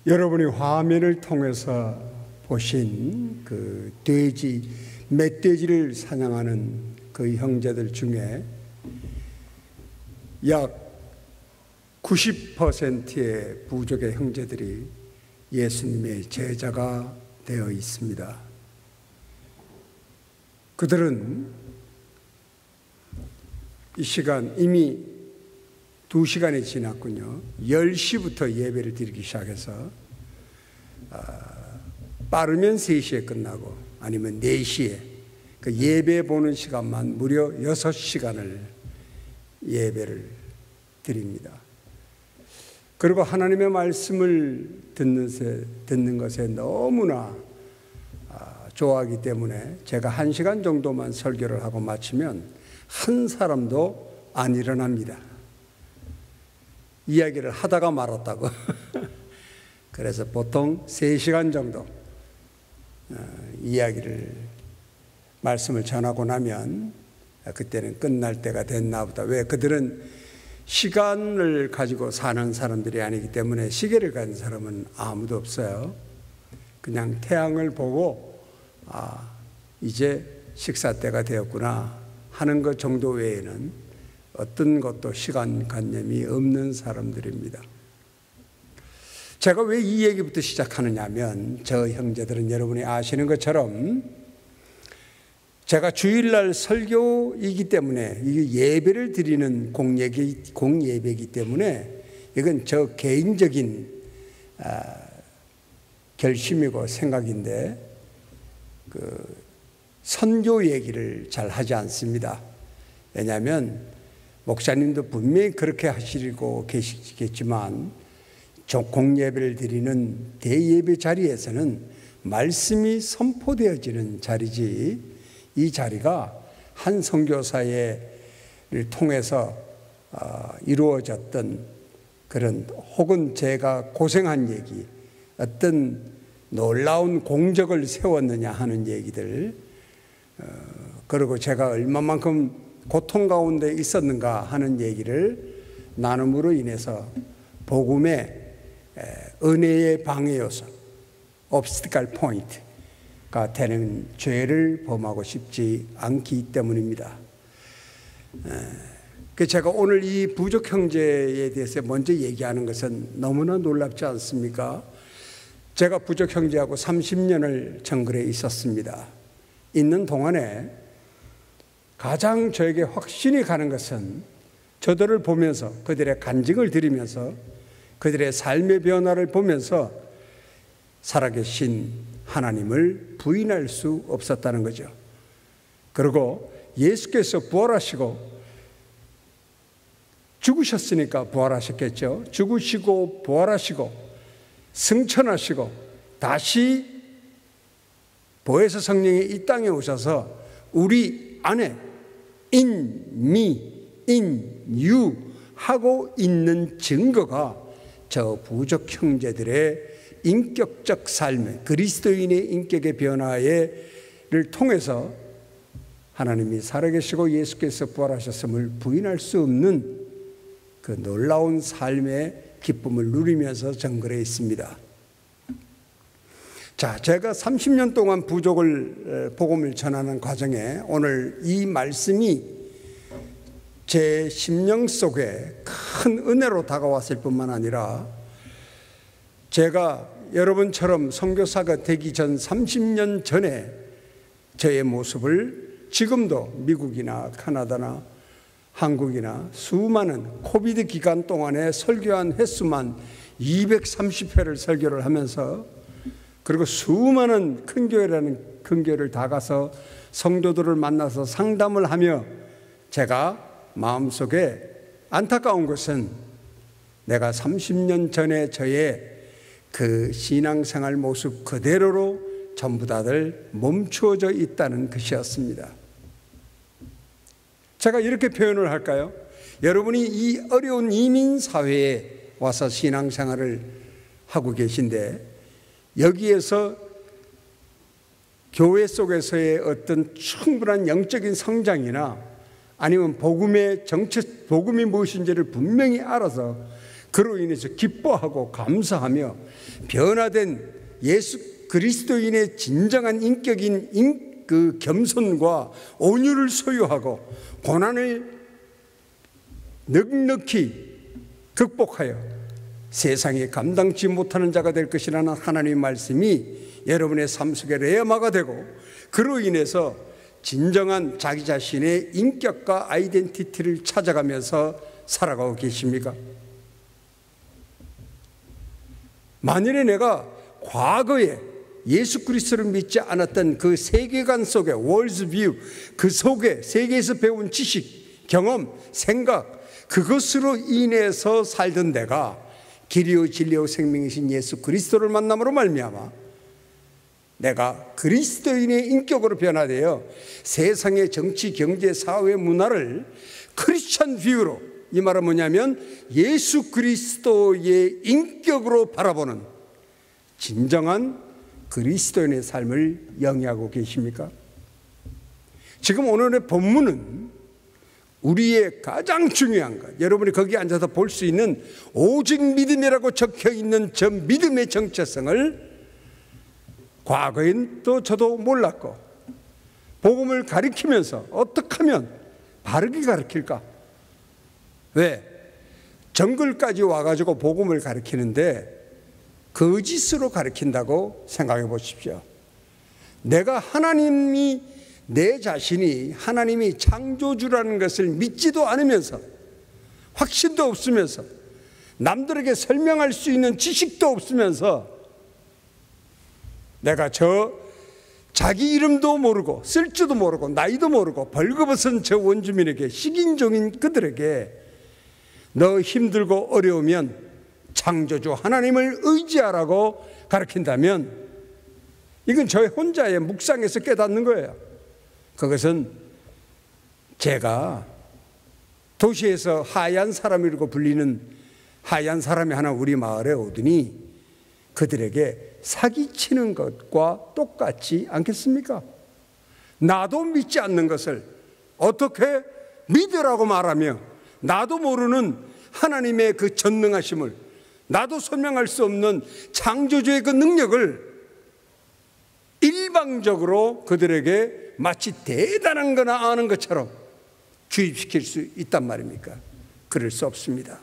여러분이 화면을 통해서 보신 그 멧돼지를 사냥하는 그 형제들 중에 약 90%의 부족의 형제들이 예수님의 제자가 되어 있습니다. 그들은 이 시간 이미 2시간이 지났군요. 10시부터 예배를 드리기 시작해서 빠르면 3시에 끝나고 아니면 4시에 그 예배 보는 시간만 무려 6시간을 예배를 드립니다. 그리고 하나님의 말씀을 듣는 것에 너무나 좋아하기 때문에 제가 1시간 정도만 설교를 하고 마치면 한 사람도 안 일어납니다. 이야기를 하다가 말았다고. 그래서 보통 3시간 정도 말씀을 전하고 나면 그때는 끝날 때가 됐나 보다. 왜? 그들은 시간을 가지고 사는 사람들이 아니기 때문에 시계를 가진 사람은 아무도 없어요. 그냥 태양을 보고 이제 식사 때가 되었구나 하는 것 정도 외에는 어떤 것도 시간관념이 없는 사람들입니다. 제가 왜 이 얘기부터 시작하느냐 하면 저 형제들은 여러분이 아시는 것처럼 제가 주일날 설교이기 때문에 이게 예배를 드리는 공예배이기 때문에 이건 저 개인적인 결심이고 생각인데 그 선교 얘기를 잘 하지 않습니다. 왜냐하면 목사님도 분명히 그렇게 하시고 계시겠지만 공예배를 드리는 대예배 자리에서는 말씀이 선포되어지는 자리지 이 자리가 한 선교사를 통해서 이루어졌던 그런 혹은 제가 고생한 얘기 어떤 놀라운 공적을 세웠느냐 하는 얘기들 그리고 제가 얼마만큼 고통 가운데 있었는가 하는 얘기를 나눔으로 인해서 복음의 은혜의 방해 요소 obstacle point가 되는 죄를 범하고 싶지 않기 때문입니다. 제가 오늘 이 부족 형제에 대해서 먼저 얘기하는 것은 너무나 놀랍지 않습니까? 제가 부족 형제하고 30년을 정글에 있었습니다. 있는 동안에 가장 저에게 확신이 가는 것은 저들을 보면서 그들의 간증을 들으면서 그들의 삶의 변화를 보면서 살아계신 하나님을 부인할 수 없었다는 거죠. 그리고 예수께서 부활하시고 죽으셨으니까 부활하셨겠죠. 죽으시고 부활하시고 승천하시고 다시 보혜사 성령이 이 땅에 오셔서 우리 안에 in me, in you 하고 있는 증거가 저 부족 형제들의 인격적 삶, 그리스도인의 인격의 변화를 통해서 하나님이 살아계시고 예수께서 부활하셨음을 부인할 수 없는 그 놀라운 삶의 기쁨을 누리면서 정글에 있습니다. 자, 제가 30년 동안 복음을 전하는 과정에 오늘 이 말씀이 제 심령 속에 큰 은혜로 다가왔을 뿐만 아니라 제가 여러분처럼 선교사가 되기 전 30년 전에 저의 모습을 지금도 미국이나 카나다나 한국이나 수많은 코비드 기간 동안에 설교한 횟수만 230회를 설교를 하면서 그리고 수많은 큰 교회를 다 가서 성도들을 만나서 상담을 하며 제가 마음속에 안타까운 것은 내가 30년 전에 저의 그 신앙생활 모습 그대로로 전부 다들 멈추어져 있다는 것이었습니다. 제가 이렇게 표현을 할까요? 여러분이 이 어려운 이민사회에 와서 신앙생활을 하고 계신데 여기에서 교회 속에서의 어떤 충분한 영적인 성장이나 아니면 복음이 무엇인지를 분명히 알아서 그로 인해서 기뻐하고 감사하며 변화된 예수 그리스도인의 진정한 인격인 그 겸손과 온유를 소유하고 고난을 넉넉히 극복하여 세상에 감당치 못하는 자가 될 것이라는 하나님의 말씀이 여러분의 삶 속에 레마가 되고, 그로 인해서 진정한 자기 자신의 인격과 아이덴티티를 찾아가면서 살아가고 계십니까? 만일에 내가 과거에 예수 그리스도를 믿지 않았던 그 세계관 속에, 월드뷰, 그 속에 세계에서 배운 지식, 경험, 생각, 그것으로 인해서 살던 내가 길이요 진리요 생명이신 예수 그리스도를 만남으로 말미암아 내가 그리스도인의 인격으로 변화되어 세상의 정치, 경제, 사회, 문화를 크리스천 뷰로, 이 말은 뭐냐면 예수 그리스도의 인격으로 바라보는 진정한 그리스도인의 삶을 영위하고 계십니까? 지금 오늘의 본문은 우리의 가장 중요한 것, 여러분이 거기 앉아서 볼 수 있는 오직 믿음이라고 적혀 있는 저 믿음의 정체성을 과거엔 또 저도 몰랐고, 복음을 가르치면서 어떻게 하면 바르게 가르칠까? 왜? 정글까지 와가지고 복음을 가르치는데 거짓으로 가르친다고 생각해 보십시오. 내가 내 자신이 하나님이 창조주라는 것을 믿지도 않으면서, 확신도 없으면서, 남들에게 설명할 수 있는 지식도 없으면서, 내가 자기 이름도 모르고 쓸 줄도 모르고 나이도 모르고 벌거벗은 저 원주민에게, 식인종인 그들에게 너 힘들고 어려우면 창조주 하나님을 의지하라고 가르친다면 이건 저 혼자의 묵상에서 깨닫는 거예요. 그것은 제가 도시에서 하얀 사람이라고 불리는 하얀 사람이 하나 우리 마을에 오더니 그들에게 사기치는 것과 똑같지 않겠습니까? 나도 믿지 않는 것을 어떻게 믿으라고 말하며, 나도 모르는 하나님의 그 전능하심을, 나도 설명할 수 없는 창조주의 그 능력을 일방적으로 그들에게 마치 대단한 거나 아는 것처럼 주입시킬 수 있단 말입니까? 그럴 수 없습니다.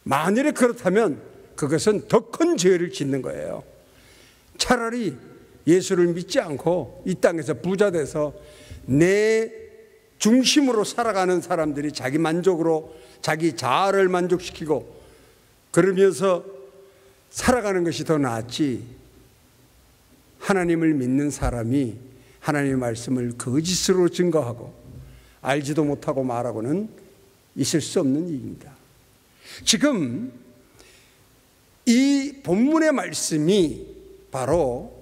만일에 그렇다면 그것은 더 큰 죄를 짓는 거예요. 차라리 예수를 믿지 않고 이 땅에서 부자 돼서 내 중심으로 살아가는 사람들이 자기 만족으로 자기 자아를 만족시키고 그러면서 살아가는 것이 더 낫지, 하나님을 믿는 사람이 하나님의 말씀을 거짓으로 증거하고 알지도 못하고 말하고는 있을 수 없는 일입니다. 지금 이 본문의 말씀이 바로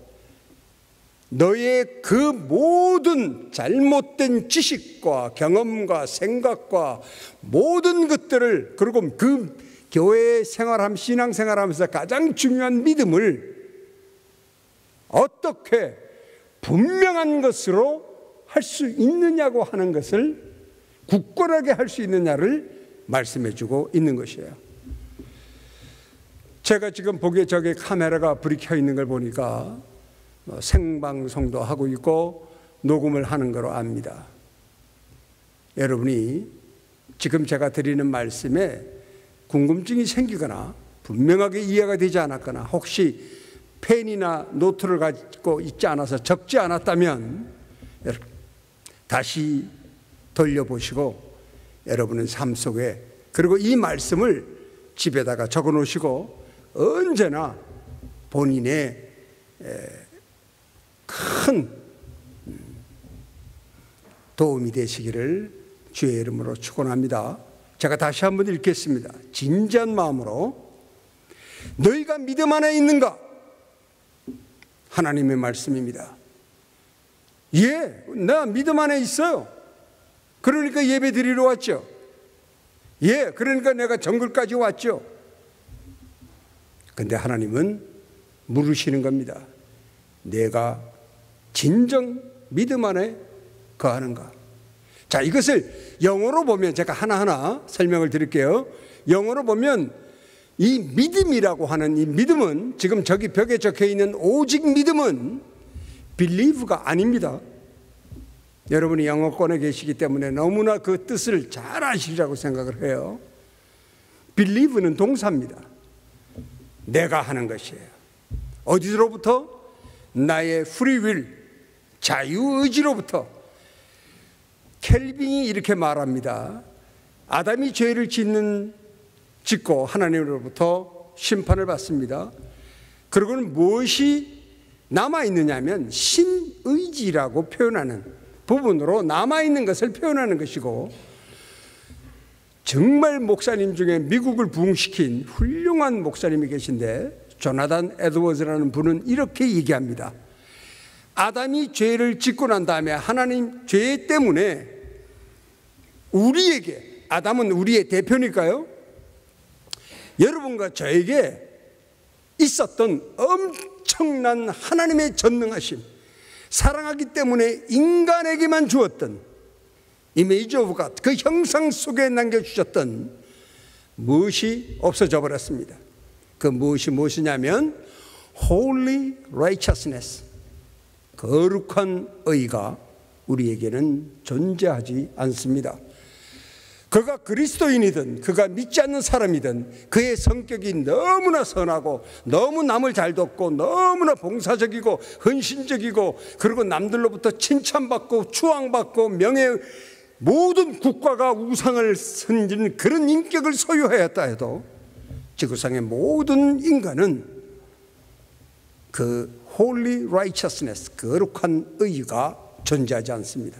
너의 그 모든 잘못된 지식과 경험과 생각과 모든 것들을, 그리고 그 교회 생활하면서, 신앙생활하면서 가장 중요한 믿음을 어떻게 분명한 것으로 할 수 있느냐고 하는 것을, 굳건하게 할 수 있느냐를 말씀해 주고 있는 것이에요. 제가 지금 보기에 저기 카메라가 불이 켜 있는 걸 보니까 생방송도 하고 있고 녹음을 하는 거로 압니다. 여러분이 지금 제가 드리는 말씀에 궁금증이 생기거나 분명하게 이해가 되지 않았거나 혹시 펜이나 노트를 가지고 있지 않아서 적지 않았다면 다시 돌려보시고 여러분의 삶 속에, 그리고 이 말씀을 집에다가 적어 놓으시고 언제나 본인의 큰 도움이 되시기를 주의 이름으로 축원합니다. 제가 다시 한번 읽겠습니다. 진지한 마음으로 너희가 믿음 안에 있는가? 하나님의 말씀입니다. 예, 나 믿음 안에 있어요. 그러니까 예배 드리러 왔죠. 예, 그러니까 내가 정글까지 왔죠. 근데 하나님은 물으시는 겁니다. 내가 진정 믿음 안에 거하는가? 자, 이것을 영어로 보면 제가 하나하나 설명을 드릴게요. 영어로 보면 이 믿음이라고 하는 이 믿음은, 지금 저기 벽에 적혀 있는 오직 믿음은 believe가 아닙니다. 여러분이 영어권에 계시기 때문에 너무나 그 뜻을 잘 아시리라고 생각을 해요. believe는 동사입니다. 내가 하는 것이에요. 어디로부터? 나의 free will, 자유의지로부터. 켈빈이 이렇게 말합니다. 아담이 죄를 짓고 하나님으로부터 심판을 받습니다. 그리고는 무엇이 남아있느냐 하면 신의지라고 표현하는 부분으로 남아있는 것을 표현하는 것이고, 정말 목사님 중에 미국을 부흥시킨 훌륭한 목사님이 계신데 조나단 에드워즈라는 분은 이렇게 얘기합니다. 아담이 죄를 짓고 난 다음에 하나님 죄 때문에 우리에게, 아담은 우리의 대표니까요, 여러분과 저에게 있었던 엄청난 하나님의 전능하심, 사랑하기 때문에 인간에게만 주었던 이미지 오브 갓, 그 형상 속에 남겨주셨던 무엇이 없어져 버렸습니다. 그 무엇이 무엇이냐면 Holy Righteousness, 거룩한 의가 우리에게는 존재하지 않습니다. 그가 그리스도인이든 그가 믿지 않는 사람이든 그의 성격이 너무나 선하고 너무 남을 잘 돕고 너무나 봉사적이고 헌신적이고, 그리고 남들로부터 칭찬받고 추앙받고 명예, 모든 국가가 우상을 섬기는 그런 인격을 소유하였다 해도 지구상의 모든 인간은 그 Holy Righteousness, 거룩한 의가 존재하지 않습니다.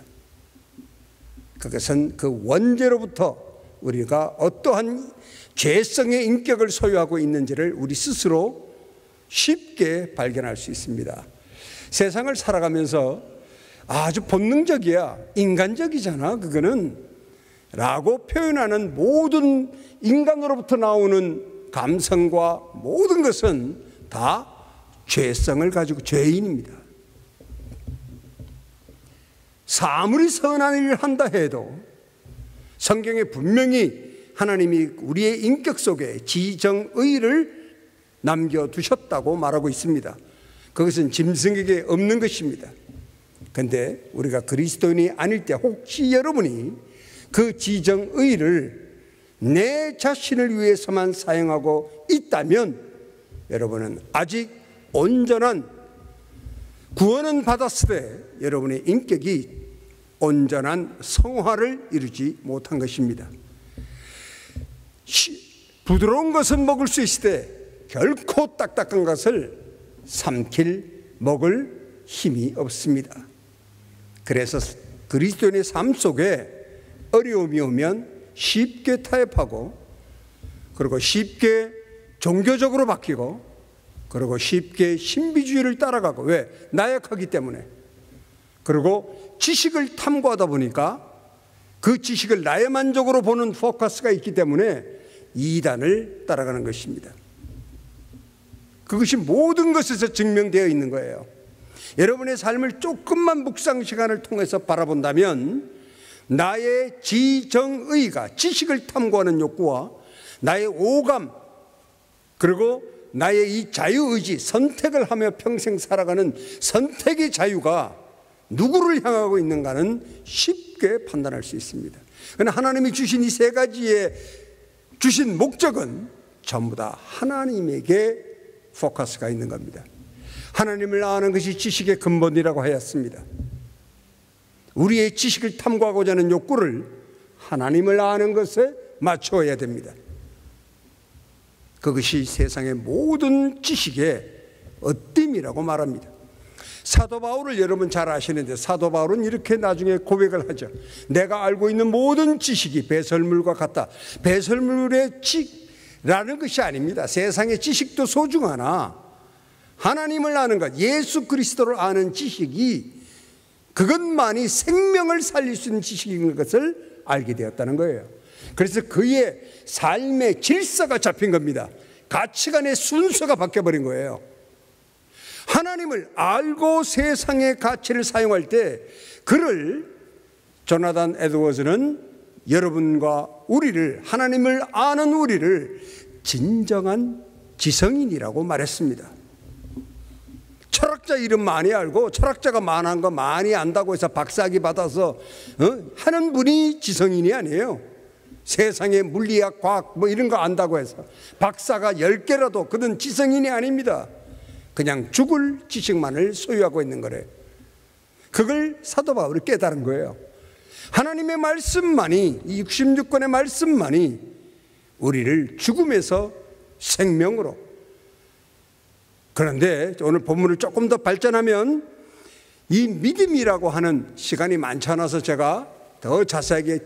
그것은 그 원죄로부터 우리가 어떠한 죄성의 인격을 소유하고 있는지를 우리 스스로 쉽게 발견할 수 있습니다. 세상을 살아가면서 아주 본능적이야, 인간적이잖아 그거는 라고 표현하는 모든 인간으로부터 나오는 감성과 모든 것은 다 죄성을 가지고 죄인입니다. 아무리 선한 일을 한다 해도 성경에 분명히 하나님이 우리의 인격 속에 지정의를 남겨두셨다고 말하고 있습니다. 그것은 짐승에게 없는 것입니다. 그런데 우리가 그리스도인이 아닐 때 혹시 여러분이 그 지정의를 내 자신을 위해서만 사용하고 있다면 여러분은 아직 온전한 구원은 받았으되 여러분의 인격이 온전한 성화를 이루지 못한 것입니다. 부드러운 것은 먹을 수 있으되 결코 딱딱한 것을 먹을 힘이 없습니다. 그래서 그리스도인의 삶 속에 어려움이 오면 쉽게 타협하고, 그리고 쉽게 종교적으로 바뀌고, 그리고 쉽게 신비주의를 따라가고, 왜? 나약하기 때문에. 그리고 지식을 탐구하다 보니까 그 지식을 나의 만족으로 보는 포커스가 있기 때문에 이단을 따라가는 것입니다. 그것이 모든 것에서 증명되어 있는 거예요. 여러분의 삶을 조금만 묵상 시간을 통해서 바라본다면 나의 지정의가, 지식을 탐구하는 욕구와 나의 오감, 그리고 나의 이 자유의지, 선택을 하며 평생 살아가는 선택의 자유가 누구를 향하고 있는가는 쉽게 판단할 수 있습니다. 그러나 하나님이 주신 이 세 가지의 주신 목적은 전부 다 하나님에게 포커스가 있는 겁니다. 하나님을 아는 것이 지식의 근본이라고 하였습니다. 우리의 지식을 탐구하고자 하는 욕구를 하나님을 아는 것에 맞춰야 됩니다. 그것이 세상의 모든 지식의 어뜸이라고 말합니다. 사도 바울을 여러분 잘 아시는데, 사도 바울은 이렇게 나중에 고백을 하죠. 내가 알고 있는 모든 지식이 배설물과 같다. 배설물의 지식이라는 것이 아닙니다. 세상의 지식도 소중하나 하나님을 아는 것, 예수 그리스도를 아는 지식이, 그것만이 생명을 살릴 수 있는 지식인 것을 알게 되었다는 거예요. 그래서 그의 삶의 질서가 잡힌 겁니다. 가치관의 순서가 바뀌어버린 거예요. 하나님을 알고 세상의 가치를 사용할 때 그를 조나단 에드워즈는 여러분과 우리를, 하나님을 아는 우리를 진정한 지성인이라고 말했습니다. 철학자 이름 많이 알고 철학자가 많은 거 많이 안다고 해서 박사학위 받아서 하는 분이 지성인이 아니에요. 세상의 물리학, 과학 뭐 이런 거 안다고 해서 박사가 10개라도 그는 지성인이 아닙니다. 그냥 죽을 지식만을 소유하고 있는 거래요. 그걸 사도 바울이 깨달은 거예요. 하나님의 말씀만이, 이 66권의 말씀만이 우리를 죽음에서 생명으로. 그런데 오늘 본문을 조금 더 발전하면 이 믿음이라고 하는, 시간이 많지 않아서 제가 더 자세하게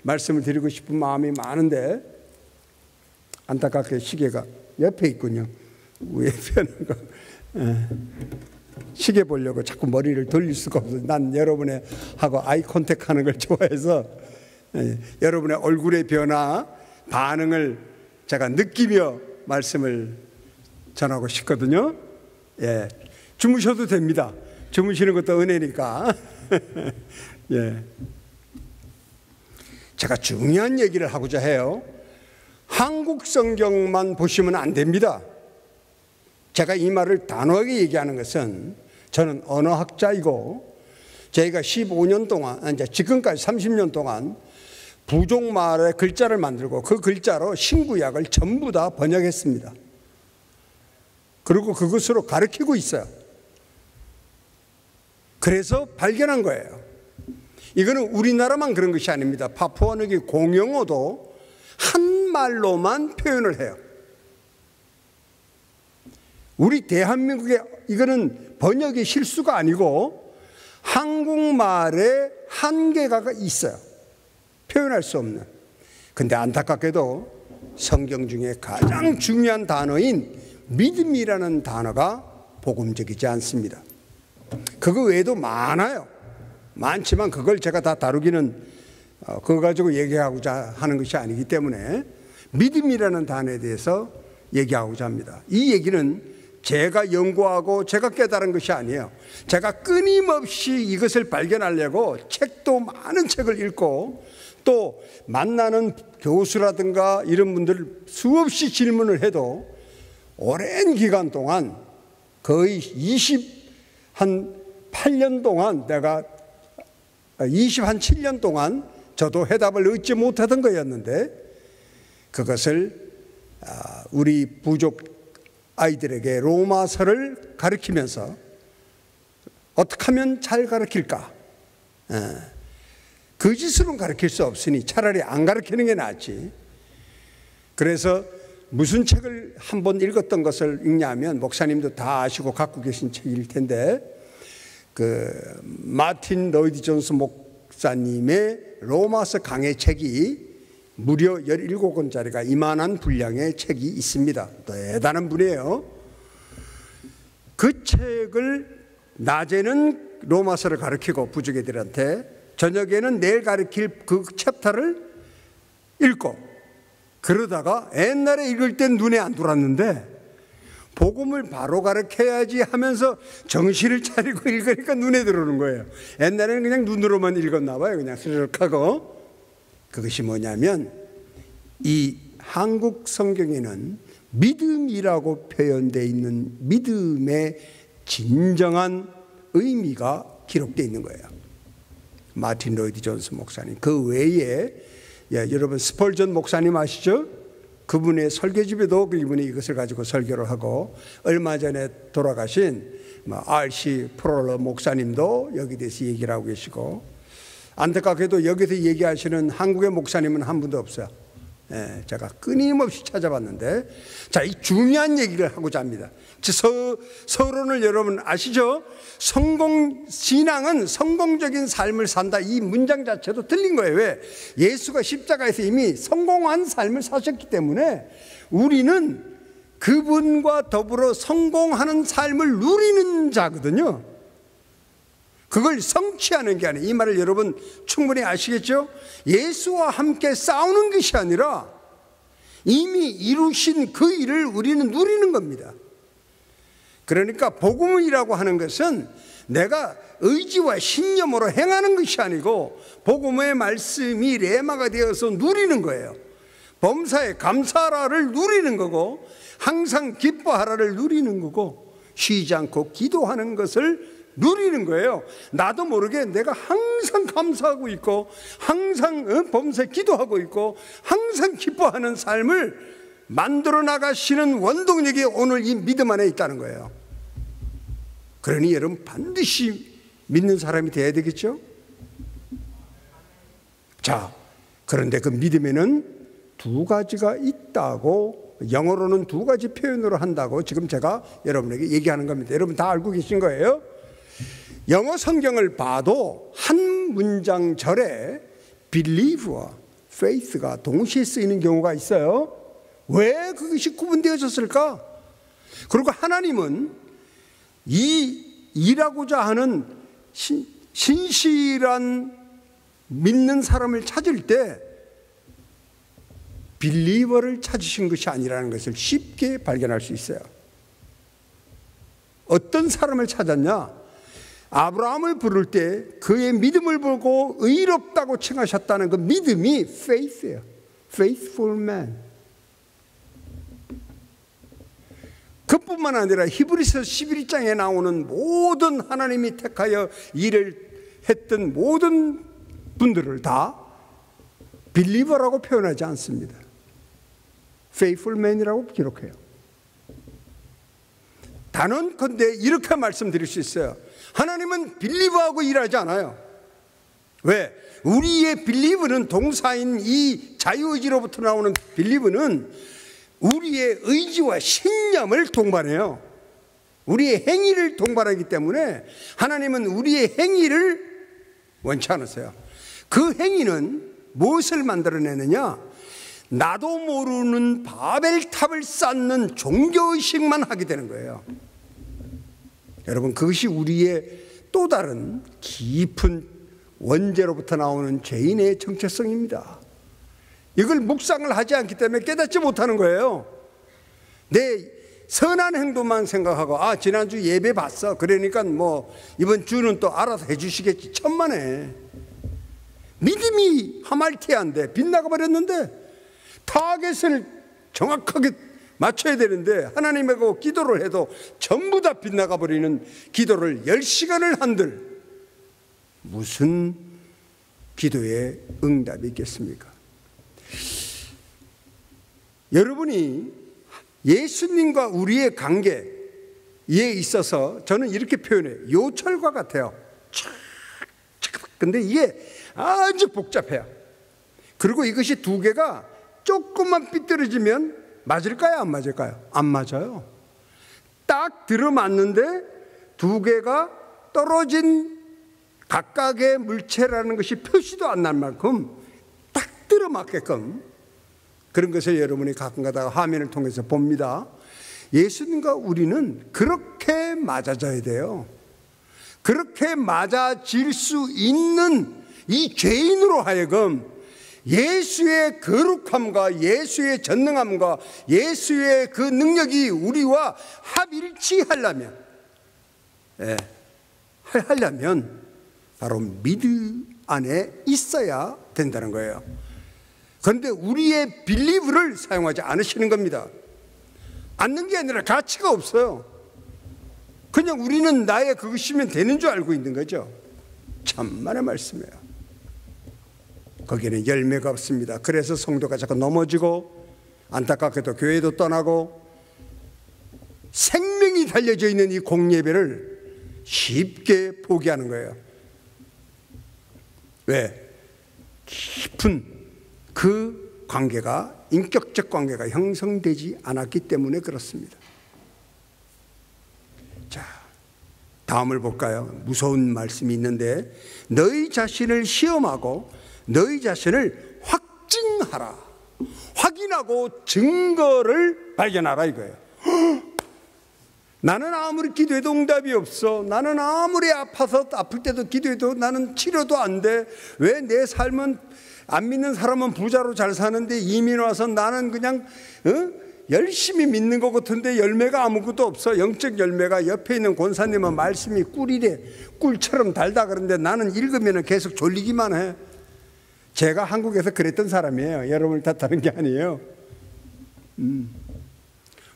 말씀을 드리고 싶은 마음이 많은데 안타깝게 시계가 옆에 있군요. 위에 펴는 거. 시계 보려고 자꾸 머리를 돌릴 수가 없어요. 난 여러분의 하고 아이 컨택 하는 걸 좋아해서 여러분의 얼굴의 변화, 반응을 제가 느끼며 말씀을 전하고 싶거든요. 예, 주무셔도 됩니다. 주무시는 것도 은혜니까. 예, 제가 중요한 얘기를 하고자 해요. 한국 성경만 보시면 안 됩니다. 제가 이 말을 단호하게 얘기하는 것은, 저는 언어학자이고 저희가 15년 동안, 이제 지금까지 30년 동안 부족말의 글자를 만들고 그 글자로 신구약을 전부 다 번역했습니다. 그리고 그것으로 가르치고 있어요. 그래서 발견한 거예요. 이거는 우리나라만 그런 것이 아닙니다. 파푸아뉴기니 공용어도 한 말로만 표현을 해요. 우리 대한민국에 이거는 번역의 실수가 아니고 한국말에 한계가 있어요. 표현할 수 없는. 근데 안타깝게도 성경 중에 가장 중요한 단어인 믿음이라는 단어가 복음적이지 않습니다. 그거 외에도 많아요. 많지만 그걸 제가 다 다루기는 그거 가지고 얘기하고자 하는 것이 아니기 때문에 믿음이라는 단어에 대해서 얘기하고자 합니다. 이 얘기는 제가 연구하고 제가 깨달은 것이 아니에요. 제가 끊임없이 이것을 발견하려고 책도 많은 책을 읽고 또 만나는 교수라든가 이런 분들 수없이 질문을 해도 오랜 기간 동안 거의 28년 동안 내가 27년 동안 저도 해답을 얻지 못하던 거였는데 그것을 우리 부족 아이들에게 로마서를 가르치면서 어떻게 하면 잘 가르칠까? 거짓으로는 가르칠 수 없으니 차라리 안 가르치는 게 낫지. 그래서 무슨 책을 한번 읽었던 것을 읽냐면, 목사님도 다 아시고 갖고 계신 책일 텐데, 그 마틴 로이드 존스 목사님의 로마서 강해 책이 무려 17권짜리가 이만한 분량의 책이 있습니다. 대단한 분이에요. 그 책을 낮에는 로마서를 가르치고 부족애들한테, 저녁에는 내일 가르칠 그 챕터를 읽고, 그러다가 옛날에 읽을 땐 눈에 안 들어왔는데 복음을 바로 가르쳐야지 하면서 정신을 차리고 읽으니까 눈에 들어오는 거예요. 옛날에는 그냥 눈으로만 읽었나 봐요. 그냥 스르륵 하고. 그것이 뭐냐면 이 한국 성경에는 믿음이라고 표현되어 있는 믿음의 진정한 의미가 기록되어 있는 거예요. 마틴 로이드 존스 목사님. 그 외에 여러분 스펄전 목사님 아시죠? 그분의 설교집에도 이분이 이것을 가지고 설교를 하고, 얼마 전에 돌아가신 R.C. 프롤러 목사님도 여기 대해서 얘기를 하고 계시고, 안타깝게도 여기서 얘기하시는 한국의 목사님은 한 분도 없어요. 제가 끊임없이 찾아봤는데, 자, 이 중요한 얘기를 하고자 합니다. 서론을 여러분 아시죠? 신앙은 성공적인 삶을 산다. 이 문장 자체도 틀린 거예요. 왜? 예수가 십자가에서 이미 성공한 삶을 사셨기 때문에 우리는 그분과 더불어 성공하는 삶을 누리는 자거든요. 그걸 성취하는 게 아니에요. 이 말을 여러분 충분히 아시겠죠? 예수와 함께 싸우는 것이 아니라 이미 이루신 그 일을 우리는 누리는 겁니다. 그러니까 복음이라고 하는 것은 내가 의지와 신념으로 행하는 것이 아니고 복음의 말씀이 레마가 되어서 누리는 거예요. 범사에 감사하라를 누리는 거고 항상 기뻐하라를 누리는 거고 쉬지 않고 기도하는 것을 누리는 거예요. 나도 모르게 내가 항상 감사하고 있고 항상 범사에 기도하고 있고 항상 기뻐하는 삶을 만들어 나가시는 원동력이 오늘 이 믿음 안에 있다는 거예요. 그러니 여러분 반드시 믿는 사람이 돼야 되겠죠? 자, 그런데 그 믿음에는 두 가지가 있다고, 영어로는 두 가지 표현으로 한다고 지금 제가 여러분에게 얘기하는 겁니다. 여러분 다 알고 계신 거예요? 영어 성경을 봐도 한 문장 절에 believe와 faith가 동시에 쓰이는 경우가 있어요. 왜 그것이 구분되어졌을까? 그리고 하나님은 이 일하고자 하는 신실한 믿는 사람을 찾을 때 빌리버를 찾으신 것이 아니라는 것을 쉽게 발견할 수 있어요. 어떤 사람을 찾았냐? 아브라함을 부를 때 그의 믿음을 보고 의롭다고 칭하셨다는 그 믿음이 faith예요. Faithful man. 그뿐만 아니라 히브리서 11장에 나오는 모든 하나님이 택하여 일을 했던 모든 분들을 다 빌리버라고 표현하지 않습니다. Faithful man이라고 기록해요. 단언컨대 이렇게 말씀드릴 수 있어요. 하나님은 빌리버하고 일하지 않아요. 왜? 우리의 빌리버는 동사인 이 자유의지로부터 나오는 빌리버는 우리의 의지와 신념을 동반해요. 우리의 행위를 동반하기 때문에 하나님은 우리의 행위를 원치 않으세요. 그 행위는 무엇을 만들어내느냐? 나도 모르는 바벨탑을 쌓는 종교의식만 하게 되는 거예요. 여러분, 그것이 우리의 또 다른 깊은 원죄로부터 나오는 죄인의 정체성입니다. 이걸 묵상을 하지 않기 때문에 깨닫지 못하는 거예요. 내 선한 행동만 생각하고 지난주 예배 봤어. 그러니까 뭐 이번 주는 또 알아서 해주시겠지. 천만에. 믿음이 하말티안데 빗나가 버렸는데 타겟을 정확하게 맞춰야 되는데 하나님하고 기도를 해도 전부 다 빗나가 버리는 기도를 10시간을 한들 무슨 기도의 응답이 있겠습니까? 여러분이 예수님과 우리의 관계에 있어서 저는 이렇게 표현해요. 요철과 같아요. 근데 이게 아주 복잡해요. 그리고 이것이 두 개가 조금만 삐뚤어지면 맞을까요? 안 맞을까요? 안 맞아요. 딱 들어맞는데 두 개가 떨어진 각각의 물체라는 것이 표시도 안 날 만큼 딱 들어맞게끔 그런 것을 여러분이 가끔 가다가 화면을 통해서 봅니다. 예수님과 우리는 그렇게 맞아져야 돼요. 그렇게 맞아질 수 있는 이 죄인으로 하여금 예수의 거룩함과 예수의 전능함과 예수의 그 능력이 우리와 합일치하려면 하려면 바로 믿음 안에 있어야 된다는 거예요. 그런데 우리의 빌리브를 사용하지 않으시는 겁니다. 않는 게 아니라 가치가 없어요. 그냥 우리는 나의 그것이면 되는 줄 알고 있는 거죠. 천만의 말씀이에요. 거기에는 열매가 없습니다. 그래서 성도가 자꾸 넘어지고 안타깝게도 교회도 떠나고 생명이 달려져 있는 이 공예배를 쉽게 포기하는 거예요. 왜? 깊은 그 관계가, 인격적 관계가 형성되지 않았기 때문에 그렇습니다. 자, 다음을 볼까요? 무서운 말씀이 있는데 너희 자신을 시험하고 너희 자신을 확증하라. 확인하고 증거를 발견하라 이거예요. 나는 아무리 기도해도 응답이 없어. 나는 아무리 아파서 아플 때도 기도해도 나는 치료도 안 돼. 왜 내 삶은 안 믿는 사람은 부자로 잘 사는데 이민 와서 나는 그냥 열심히 믿는 것 같은데 열매가 아무것도 없어. 영적 열매가 옆에 있는 권사님은 말씀이 꿀이래. 꿀처럼 달다. 그런데 나는 읽으면 계속 졸리기만 해. 제가 한국에서 그랬던 사람이에요. 여러분을 탓하는 게 아니에요.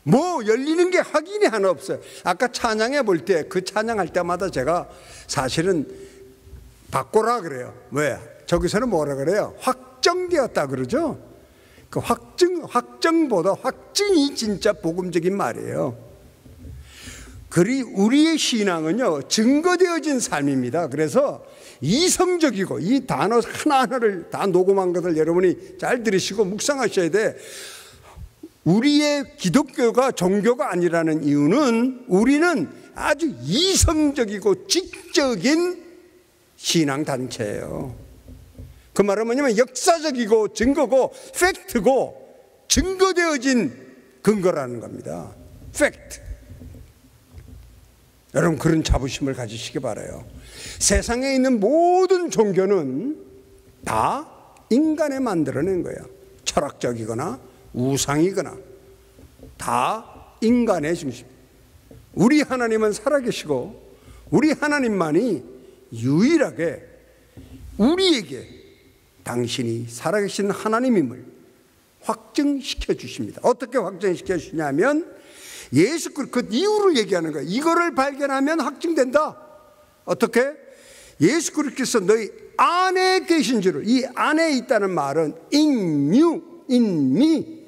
뭐 열리는 게 확인이 하나 없어요. 아까 찬양해 볼 때 그 찬양할 때마다 제가 사실은 바꿔라 그래요. 왜? 저기서는 뭐라 그래요? 확정되었다 그러죠. 그 확정보다 확증이 진짜 복음적인 말이에요. 그리 우리의 신앙은요, 증거되어진 삶입니다. 그래서 이성적이고, 이 단어 하나하나를 다 녹음한 것을 여러분이 잘 들으시고 묵상하셔야 돼. 우리의 기독교가 종교가 아니라는 이유는 우리는 아주 이성적이고 지적인 신앙단체예요. 그 말은 뭐냐면 역사적이고 증거고 팩트고 증거되어진 근거라는 겁니다. 팩트. 여러분 그런 자부심을 가지시기 바라요. 세상에 있는 모든 종교는 다 인간이 만들어낸 거예요. 철학적이거나 우상이거나 다 인간의 중심. 우리 하나님은 살아계시고 우리 하나님만이 유일하게 우리에게 당신이 살아계신 하나님임을 확증시켜 주십니다. 어떻게 확증시켜 주시냐면 예수 그 이유를 얘기하는 거예요. 이거를 발견하면 확증된다. 어떻게? 예수 그리스도께서 너희 안에 계신 줄을, 이 안에 있다는 말은 in you, in me.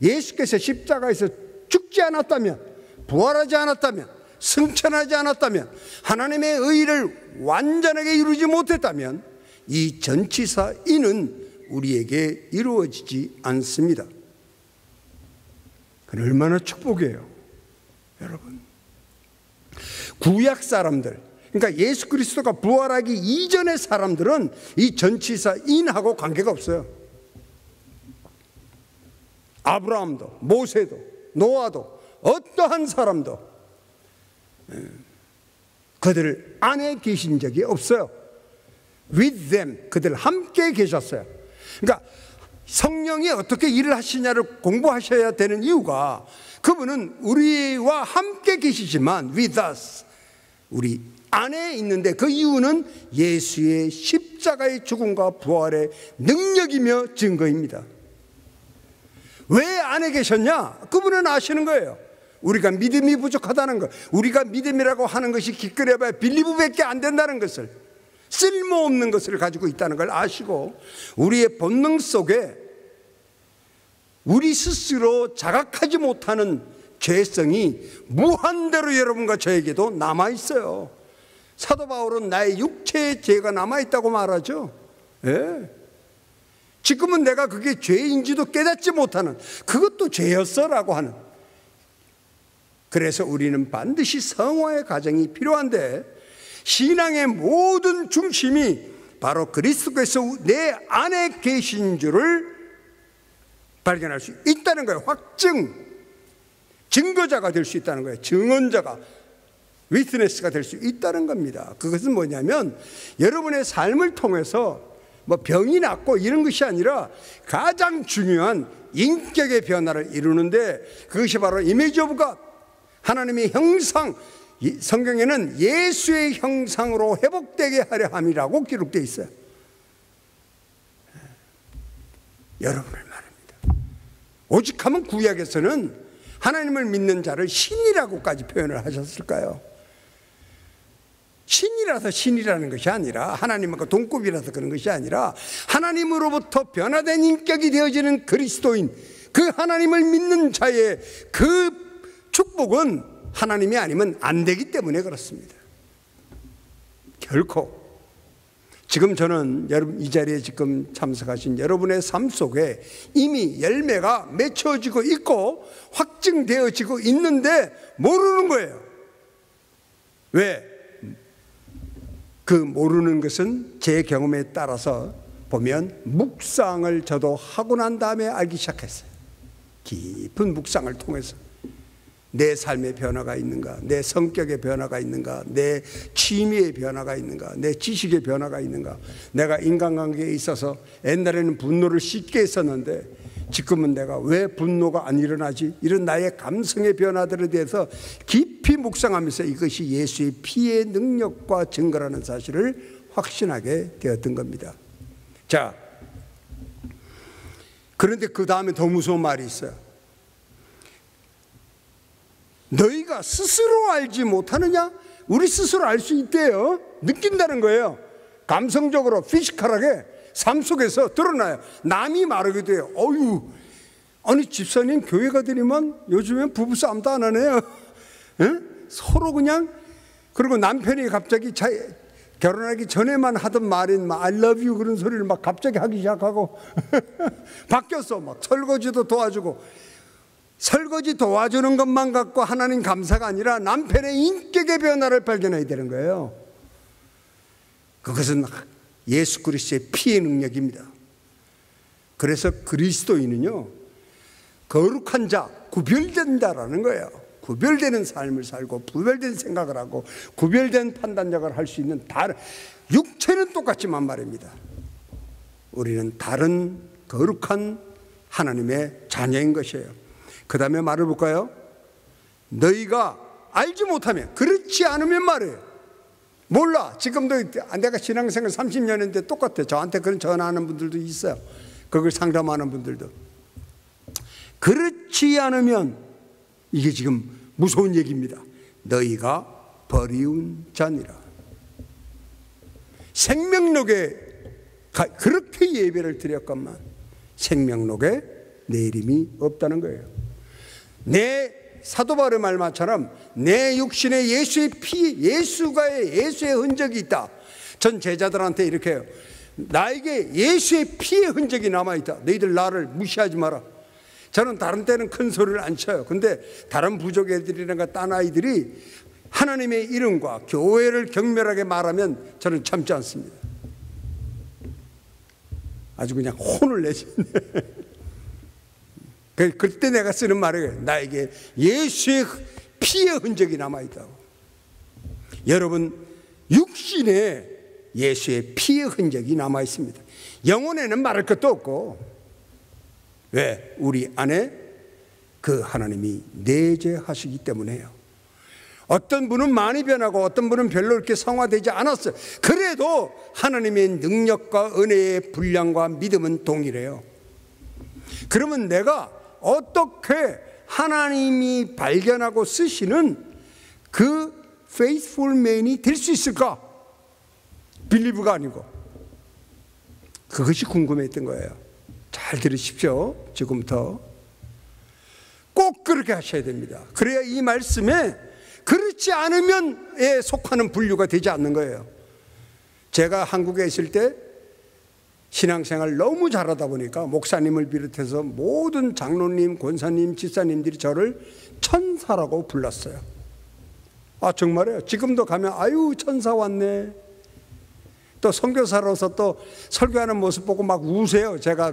예수께서 십자가에서 죽지 않았다면, 부활하지 않았다면, 승천하지 않았다면, 하나님의 의를 완전하게 이루지 못했다면 이 전치사 in은 우리에게 이루어지지 않습니다. 그건 얼마나 축복이에요, 여러분. 구약 사람들, 그러니까 예수 그리스도가 부활하기 이전의 사람들은 이 전치사 in하고 관계가 없어요. 아브라함도, 모세도, 노아도, 어떠한 사람도 그들 안에 계신 적이 없어요. With them, 그들 함께 계셨어요. 그러니까 성령이 어떻게 일을 하시냐를 공부하셔야 되는 이유가, 그분은 우리와 함께 계시지만 with us, 우리 안에 있는데, 그 이유는 예수의 십자가의 죽음과 부활의 능력이며 증거입니다. 왜 안에 계셨냐? 그분은 아시는 거예요. 우리가 믿음이 부족하다는 것, 우리가 믿음이라고 하는 것이 기껏해봐야 빌리브밖에 안 된다는 것을, 쓸모없는 것을 가지고 있다는 걸 아시고, 우리의 본능 속에 우리 스스로 자각하지 못하는 죄성이 무한대로 여러분과 저에게도 남아있어요. 사도 바울은 나의 육체의 죄가 남아있다고 말하죠. 예. 지금은 내가 그게 죄인지도 깨닫지 못하는, 그것도 죄였어 라고 하는. 그래서 우리는 반드시 성화의 과정이 필요한데, 신앙의 모든 중심이 바로 그리스도께서 내 안에 계신 줄을 발견할 수 있다는 거예요. 확증, 증거자가 될 수 있다는 거예요. 증언자가, 위트네스가 될 수 있다는 겁니다. 그것은 뭐냐면 여러분의 삶을 통해서 뭐 병이 낫고 이런 것이 아니라 가장 중요한 인격의 변화를 이루는데, 그것이 바로 이미지 오브 갓, 하나님의 형상, 성경에는 예수의 형상으로 회복되게 하려 함이라고 기록되어 있어요. 여러분을 말합니다. 오직하면 구약에서는 하나님을 믿는 자를 신이라고까지 표현을 하셨을까요? 신이라서 신이라는 것이 아니라, 하나님과 동급이라서 그런 것이 아니라, 하나님으로부터 변화된 인격이 되어지는 그리스도인, 그 하나님을 믿는 자의 그 축복은 하나님이 아니면 안 되기 때문에 그렇습니다. 결코. 지금 저는 여러분 이 자리에 지금 참석하신 여러분의 삶 속에 이미 열매가 맺혀지고 있고 확증되어지고 있는데 모르는 거예요. 왜? 그 모르는 것은 제 경험에 따라서 보면 묵상을 저도 하고 난 다음에 알기 시작했어요. 깊은 묵상을 통해서 내 삶의 변화가 있는가, 내 성격의 변화가 있는가, 내 취미의 변화가 있는가, 내 지식의 변화가 있는가. 내가 인간관계에 있어서 옛날에는 분노를 쉽게 했었는데 지금은 내가 왜 분노가 안 일어나지? 이런 나의 감성의 변화들에 대해서 깊이 묵상하면서 이것이 예수의 피의 능력과 증거라는 사실을 확신하게 되었던 겁니다. 자, 그런데 그 다음에 더 무서운 말이 있어요. 너희가 스스로 알지 못하느냐? 우리 스스로 알 수 있대요. 느낀다는 거예요. 감성적으로 피지컬하게 삶 속에서 드러나요. 남이 말하기도 해요. 어휴, 아니 집사님 교회 가더니만 요즘엔 부부싸움도 안 하네요. 서로 그냥. 그리고 남편이 갑자기 결혼하기 전에만 하던 말인 막 I love you 그런 소리를 막 갑자기 하기 시작하고 바뀌었어. 막 설거지도 도와주고. 설거지 도와주는 것만 갖고 하나님 감사가 아니라 남편의 인격의 변화를 발견해야 되는 거예요. 그것은 예수 그리스도의 피의 능력입니다. 그래서 그리스도인은요, 거룩한 자, 구별된다라는 거예요. 구별되는 삶을 살고 구별된 생각을 하고 구별된 판단력을 할 수 있는 다른, 육체는 똑같지만 말입니다. 우리는 다른 거룩한 하나님의 자녀인 것이에요. 그 다음에 말을 볼까요? 너희가 알지 못하면, 그렇지 않으면 말이에요. 몰라. 지금도 내가 신앙생활 30년인데 똑같아요. 저한테 그런 전화하는 분들도 있어요. 그걸 상담하는 분들도. 그렇지 않으면, 이게 지금 무서운 얘기입니다. 너희가 버리운 자니라. 생명록에 그렇게 예배를 드렸건만 생명록에 내 이름이 없다는 거예요. 내 사도 바울의 말처럼 내 육신에 예수의 피, 예수의 흔적이 있다. 전 제자들한테 이렇게 해요. 나에게 예수의 피의 흔적이 남아있다. 너희들 나를 무시하지 마라. 저는 다른 때는 큰 소리를 안 쳐요. 근데 다른 부족 애들이나 딴 아이들이 하나님의 이름과 교회를 경멸하게 말하면 저는 참지 않습니다. 아주 그냥 혼을 내시네. 그때 내가 쓰는 말이에요. 나에게 예수의 피의 흔적이 남아있다고. 여러분, 육신에 예수의 피의 흔적이 남아있습니다. 영혼에는 말할 것도 없고. 왜? 우리 안에 그 하나님이 내재하시기 때문에요. 어떤 분은 많이 변하고 어떤 분은 별로 이렇게 성화되지 않았어요. 그래도 하나님의 능력과 은혜의 분량과 믿음은 동일해요. 그러면 내가 어떻게 하나님이 발견하고 쓰시는 그 faithful man이 될 수 있을까? 빌리브가 아니고. 그것이 궁금했던 거예요. 잘 들으십시오. 지금부터 꼭 그렇게 하셔야 됩니다. 그래야 이 말씀에 그렇지 않으면에 속하는 분류가 되지 않는 거예요. 제가 한국에 있을 때 신앙생활 너무 잘하다 보니까 목사님을 비롯해서 모든 장로님, 권사님, 집사님들이 저를 천사라고 불렀어요. 아, 정말이에요. 지금도 가면 아유 천사 왔네. 또 선교사로서 또 설교하는 모습 보고 막 우세요. 제가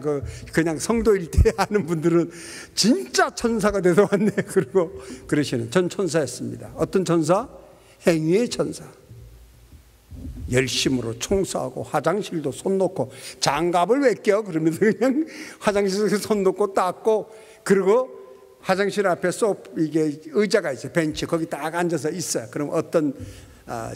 그냥 성도일 때 하는 분들은 진짜 천사가 돼서 왔네. 그리고 그러시는. 전 천사였습니다. 어떤 천사? 행위의 천사. 열심으로 총수하고 화장실도 손 놓고 장갑을 왜 껴? 그러면서 그냥 화장실에서 손 놓고 닦고, 그리고 화장실 앞에 이게 의자가 있어요. 벤치. 거기 딱 앉아서 있어요. 그럼 어떤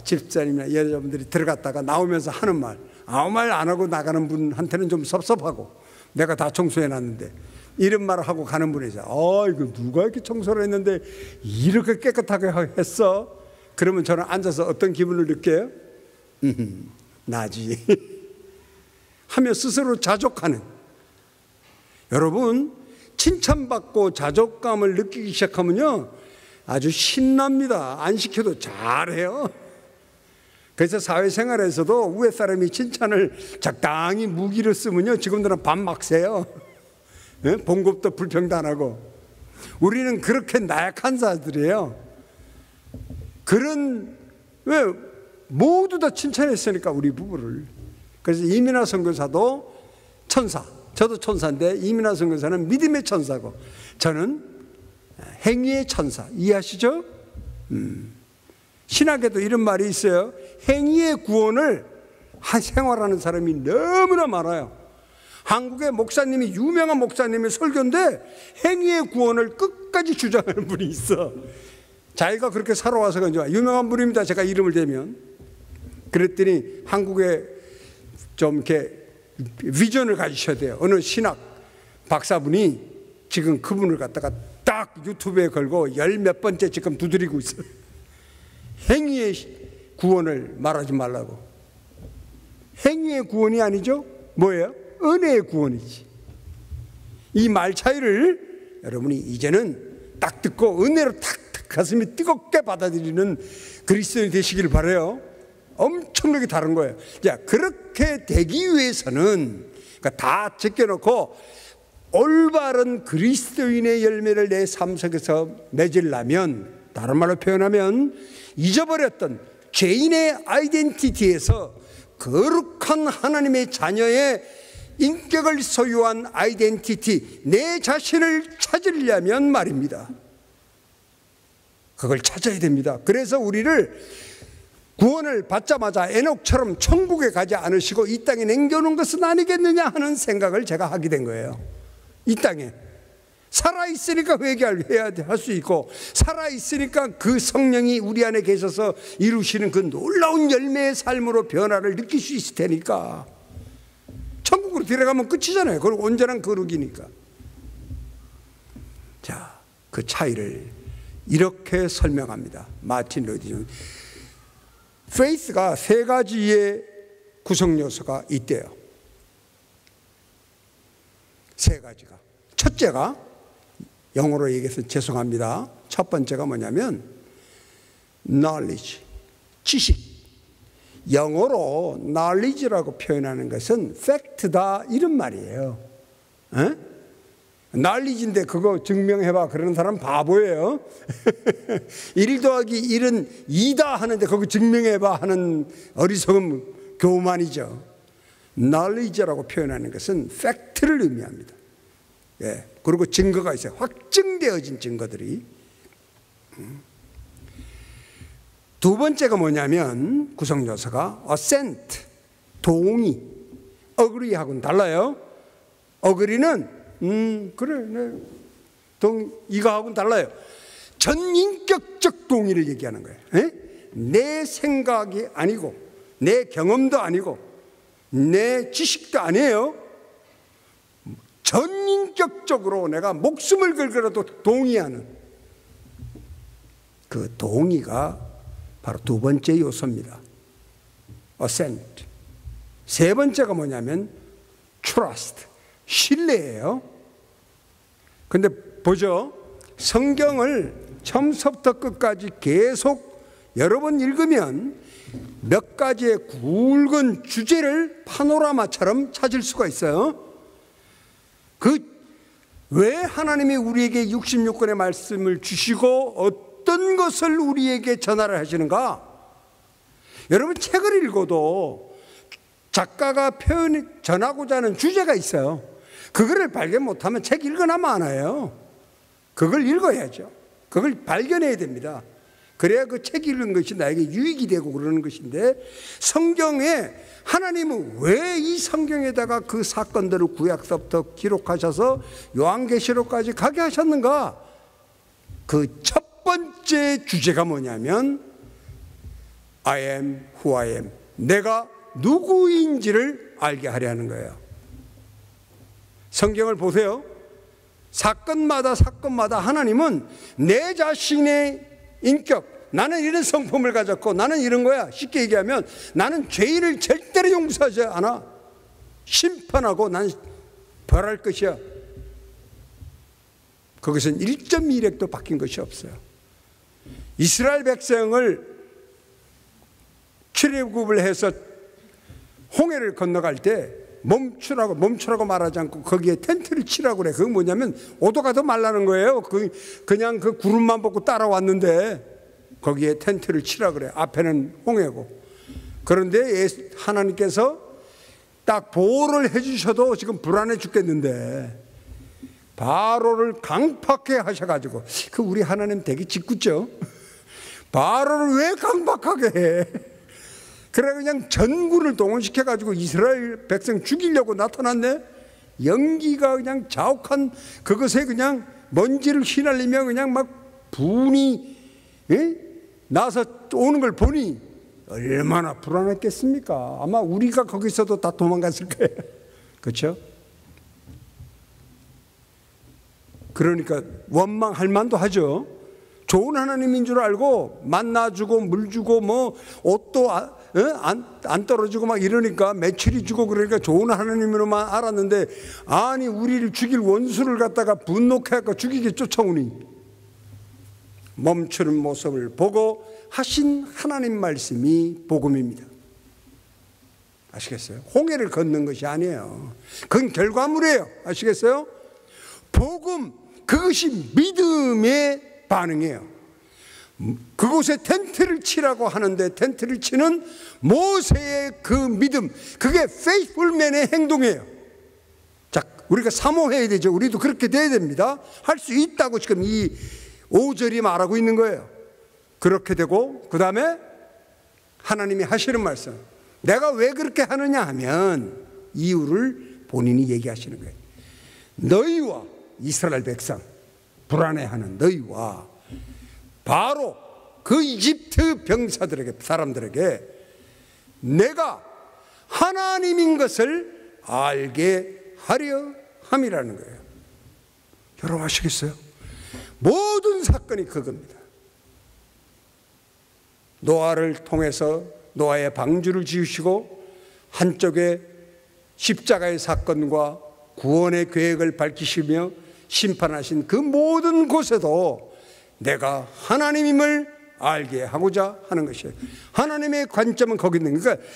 집사님이나 여자분들이 들어갔다가 나오면서 하는 말, 아무 말 안 하고 나가는 분한테는 좀 섭섭하고, 내가 다 청소해 놨는데 이런 말을 하고 가는 분이죠. 이거 누가 이렇게 청소를 했는데 이렇게 깨끗하게 했어? 그러면 저는 앉아서 어떤 기분을 느껴요? 나지 하며 스스로 자족하는. 여러분, 칭찬받고 자족감을 느끼기 시작하면요 아주 신납니다. 안 시켜도 잘해요. 그래서 사회생활에서도 위에 사람이 칭찬을 적당히 무기를 쓰면요 직원들은 밥 막 새요. 봉급도 불평단하고. 우리는 그렇게 나약한 자들이에요. 왜 모두 다 칭찬했으니까 우리 부부를. 그래서 이민아 선교사도 천사, 저도 천사인데 이민아 선교사는 믿음의 천사고 저는 행위의 천사. 이해하시죠? 신학에도 이런 말이 있어요. 행위의 구원을 생활하는 사람이 너무나 많아요. 한국의 목사님이, 유명한 목사님의 설교인데 행위의 구원을 끝까지 주장하는 분이 있어. 자기가 그렇게 살아와서 그런지 유명한 분입니다. 제가 이름을 대면. 그랬더니 한국에 좀 이렇게 비전을 가지셔야 돼요. 어느 신학 박사분이 지금 그분을 갖다가 딱 유튜브에 걸고 열 몇 번째 지금 두드리고 있어요. 행위의 구원을 말하지 말라고. 행위의 구원이 아니죠? 뭐예요? 은혜의 구원이지. 이 말 차이를 여러분이 이제는 딱 듣고 은혜로 탁탁 가슴이 뜨겁게 받아들이는 그리스도인이 되시길 바라요. 엄청나게 다른 거예요. 자, 그렇게 되기 위해서는 그러니까 다 제껴놓고 올바른 그리스도인의 열매를 내 삶 속에서 맺으려면, 다른 말로 표현하면 잊어버렸던 죄인의 아이덴티티에서 거룩한 하나님의 자녀의 인격을 소유한 아이덴티티, 내 자신을 찾으려면 말입니다. 그걸 찾아야 됩니다. 그래서 우리를 구원을 받자마자 에녹처럼 천국에 가지 않으시고 이 땅에 남겨놓은 것은 아니겠느냐 하는 생각을 제가 하게 된 거예요. 이 땅에 살아있으니까 회개해야 할 수 있고, 살아있으니까 그 성령이 우리 안에 계셔서 이루시는 그 놀라운 열매의 삶으로 변화를 느낄 수 있을 테니까. 천국으로 들어가면 끝이잖아요. 그리고 온전한 거룩이니까. 자, 그 차이를 이렇게 설명합니다. 마틴 루터 존. 페이스가 세 가지의 구성 요소가 있대요. 세 가지가. 첫째가, 영어로 얘기해서 죄송합니다. 첫 번째가 뭐냐면 knowledge, 지식. 영어로 knowledge라고 표현하는 것은 fact다 이런 말이에요. 에? knowledge인데 그거 증명해봐 그러는 사람 바보예요. 1 더하기 1은 2다 하는데 그거 증명해봐 하는 어리석은 교만이죠. knowledge라고 표현하는 것은 fact를 의미합니다. 예, 그리고 증거가 있어요. 확증되어진 증거들이. 두 번째가 뭐냐면 구성요소가 assent, 동의. agree하고는 달라요. agree는 그래, 네. 이거하고는 달라요. 전인격적 동의를 얘기하는 거예요. 에? 내 생각이 아니고, 내 경험도 아니고, 내 지식도 아니에요. 전인격적으로 내가 목숨을 걸고라도 동의하는 그 동의가 바로 두 번째 요소입니다. assent. 세 번째가 뭐냐면 trust, 신뢰예요. 근데 보죠. 성경을 처음부터 끝까지 계속 여러 번 읽으면 몇 가지의 굵은 주제를 파노라마처럼 찾을 수가 있어요. 왜 하나님이 우리에게 66권의 말씀을 주시고 어떤 것을 우리에게 전하를 하시는가? 여러분 책을 읽어도 작가가 전하고자 하는 주제가 있어요. 그거를 발견 못하면 책 읽으나 마나요. 그걸 읽어야죠. 그걸 발견해야 됩니다. 그래야 그 책 읽는 것이 나에게 유익이 되고 그러는 것인데, 성경에 하나님은 왜 이 성경에다가 그 사건들을 구약서부터 기록하셔서 요한계시록까지 가게 하셨는가? 그 첫 번째 주제가 뭐냐면 I am who I am. 내가 누구인지를 알게 하려는 거예요. 성경을 보세요. 사건마다 하나님은 내 자신의 인격, 나는 이런 성품을 가졌고 나는 이런 거야. 쉽게 얘기하면 나는 죄인을 절대로 용서하지 않아. 심판하고 난 벌할 것이야. 그것은 1.1획도 바뀐 것이 없어요. 이스라엘 백성을 출애굽을 해서 홍해를 건너갈 때 멈추라고 말하지 않고 거기에 텐트를 치라고 그래. 그건 뭐냐면 오도가도 말라는 거예요. 그냥 그 구름만 보고 따라왔는데 거기에 텐트를 치라고 그래. 앞에는 홍해고. 그런데 하나님께서 딱 보호를 해주셔도 지금 불안해 죽겠는데 바로를 강팍하게 하셔가지고, 그 우리 하나님 되게 짓궂죠. 바로를 왜 강팍하게 해? 그래 그냥 전군을 동원시켜가지고 이스라엘 백성 죽이려고 나타났네. 연기가 그냥 자욱한 그것에 그냥 먼지를 휘날리며 그냥 막 분이 나서 오는 걸 보니 얼마나 불안했겠습니까? 아마 우리가 거기서도 다 도망갔을 거예요. 그렇죠? 그러니까 원망할 만도 하죠. 좋은 하나님인 줄 알고 만나주고 물 주고 뭐 옷도 안 떨어지고 막 이러니까 매출이 주고 그러니까 좋은 하나님으로만 알았는데, 아니 우리를 죽일 원수를 갖다가 분노해서 죽이게 쫓아오니 멈추는 모습을 보고 하신 하나님 말씀이 복음입니다. 아시겠어요? 홍해를 걷는 것이 아니에요. 그건 결과물이에요. 아시겠어요? 복음, 그것이 믿음의 반응이에요. 그곳에 텐트를 치라고 하는데 텐트를 치는 모세의 그 믿음, 그게 faithfulman의 행동이에요. 자, 우리가 사모해야 되죠. 우리도 그렇게 돼야 됩니다. 할 수 있다고 지금 이 5절이 말하고 있는 거예요. 그렇게 되고 그 다음에 하나님이 하시는 말씀, 내가 왜 그렇게 하느냐 하면 이유를 본인이 얘기하시는 거예요. 너희와 이스라엘 백성, 불안해하는 너희와 바로 그 이집트 병사들에게, 사람들에게 내가 하나님인 것을 알게 하려 함이라는 거예요. 여러분 아시겠어요? 모든 사건이 그겁니다. 노아를 통해서 노아의 방주를 지으시고 한쪽에 십자가의 사건과 구원의 계획을 밝히시며 심판하신 그 모든 곳에도 내가 하나님임을 알게 하고자 하는 것이에요. 하나님의 관점은 거기 있는 거예요. 그러니까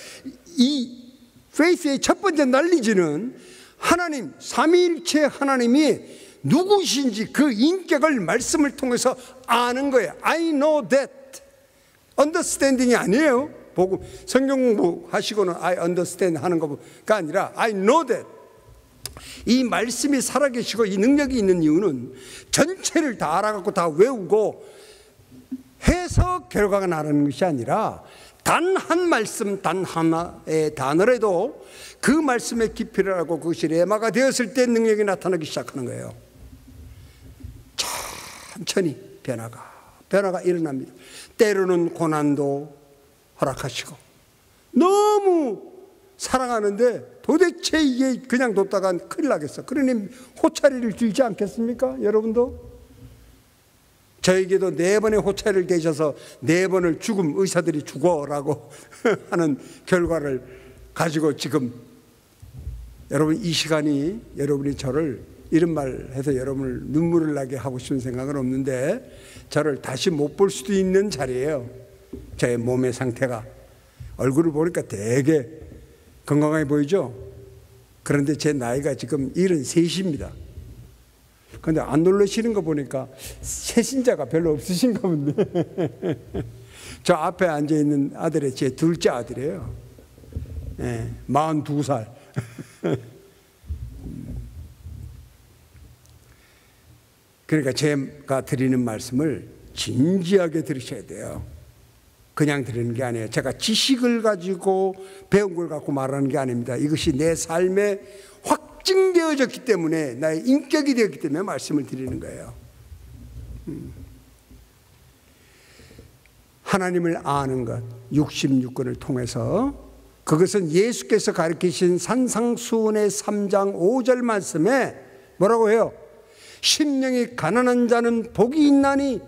이 페이스의 첫 번째 난리지는 하나님, 삼위일체 하나님이 누구신지 그 인격을 말씀을 통해서 아는 거예요. I know that. understanding이 아니에요. 보고 성경 공부하시고는 I understand 하는 거가 아니라 I know that. 이 말씀이 살아계시고 이 능력이 있는 이유는 전체를 다 알아갖고 다 외우고 해서 결과가 나는 것이 아니라 단 한 말씀, 단 하나의 단어라도 그 말씀의 깊이를 알고 그것이 레마가 되었을 때 능력이 나타나기 시작하는 거예요. 천천히 변화가 일어납니다. 때로는 고난도 허락하시고, 너무 사랑하는데 도대체 이게 그냥 뒀다간 큰일 나겠어. 그러니 호차리를 들지 않겠습니까? 여러분도? 저에게도 4번의 호차리를 대셔서 4번을 죽음, 의사들이 죽어라고 하는 결과를 가지고 지금 여러분 이 시간이 여러분이 저를 이런 말 해서 여러분을 눈물을 나게 하고 싶은 생각은 없는데, 저를 다시 못 볼 수도 있는 자리예요. 저의 몸의 상태가. 얼굴을 보니까 되게 건강해 보이죠? 그런데 제 나이가 지금 73입니다. 그런데 안 놀라시는 거 보니까 세신자가 별로 없으신가 본데. 저 앞에 앉아있는 아들이 제 둘째 아들이에요. 42살. 그러니까 제가 드리는 말씀을 진지하게 들으셔야 돼요. 그냥 드리는 게 아니에요. 제가 지식을 가지고 배운 걸 갖고 말하는 게 아닙니다. 이것이 내 삶에 확증되어졌기 때문에, 나의 인격이 되었기 때문에 말씀을 드리는 거예요. 하나님을 아는 것, 66권을 통해서, 그것은 예수께서 가르치신 산상수훈의 3장 5절 말씀에 뭐라고 해요? 심령이 가난한 자는 복이 있나니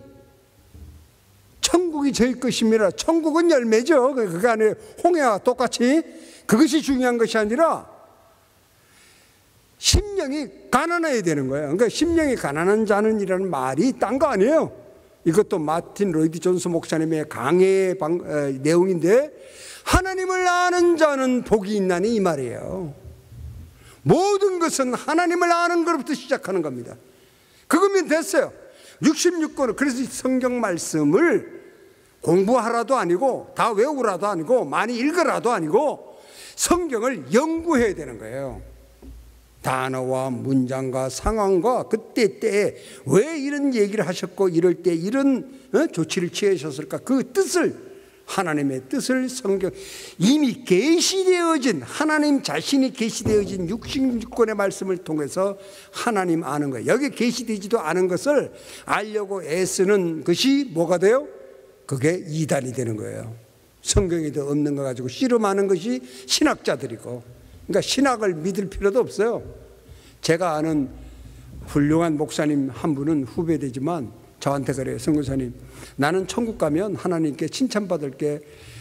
천국이 저희 것입니다. 천국은 열매죠. 그거 아니에요. 홍해와 똑같이. 그것이 중요한 것이 아니라 심령이 가난해야 되는 거예요. 그러니까 심령이 가난한 자는 이라는 말이 딴 거 아니에요. 이것도 마틴 로이드 존스 목사님의 강해의 내용인데, 하나님을 아는 자는 복이 있나니 이 말이에요. 모든 것은 하나님을 아는 것부터 시작하는 겁니다. 그거면 됐어요. 66권을, 그래서 성경 말씀을 공부하라도 아니고 다 외우라도 아니고 많이 읽으라도 아니고 성경을 연구해야 되는 거예요. 단어와 문장과 상황과 그때 때에 왜 이런 얘기를 하셨고 이럴 때 이런 조치를 취하셨을까, 그 뜻을 하나님의 뜻을 성경 이미 계시되어진 하나님 자신이 계시되어진 66권의 말씀을 통해서 하나님 아는 거예요. 여기 계시되지도 않은 것을 알려고 애쓰는 것이 뭐가 돼요? 그게 이단이 되는 거예요. 성경에도 없는 거 가지고 씨름하는 것이 신학자들이고, 그러니까 신학을 믿을 필요도 없어요. 제가 아는 훌륭한 목사님 한 분은 후배되지만 저한테 그래요. 선교사님, 나는 천국 가면 하나님께 칭찬받을 게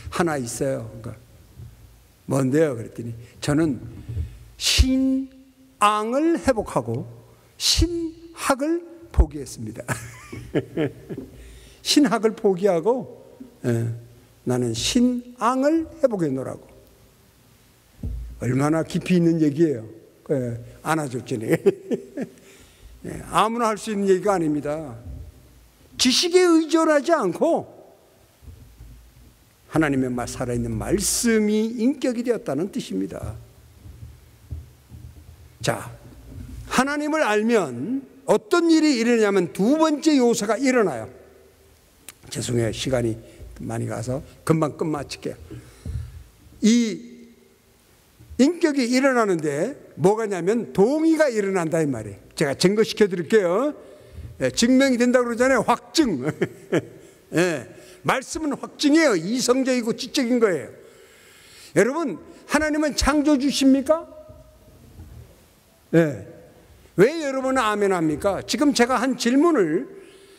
하나 있어요. 그러니까 뭔데요? 그랬더니 저는 신앙을 회복하고 신학을 포기했습니다. 신학을 포기하고 나는 신앙을 회복해 놓으라고. 얼마나 깊이 있는 얘기예요. 안아줬더니 아무나 할 수 있는 얘기가 아닙니다. 지식에 의존하지 않고 하나님의 살아있는 말씀이 인격이 되었다는 뜻입니다. 자, 하나님을 알면 어떤 일이 일어나냐면 두 번째 요소가 일어나요. 죄송해요. 시간이 많이 가서 금방 끝마칠게요. 이 인격이 일어나는데 뭐가 냐면 동의가 일어난다 이 말이에요. 제가 증거시켜 드릴게요. 증명이 된다고 그러잖아요. 확증. 말씀은 확증이에요. 이성적이고 지적인 거예요. 여러분, 하나님은 창조주십니까? 왜 여러분은 아멘 합니까? 지금 제가 한 질문을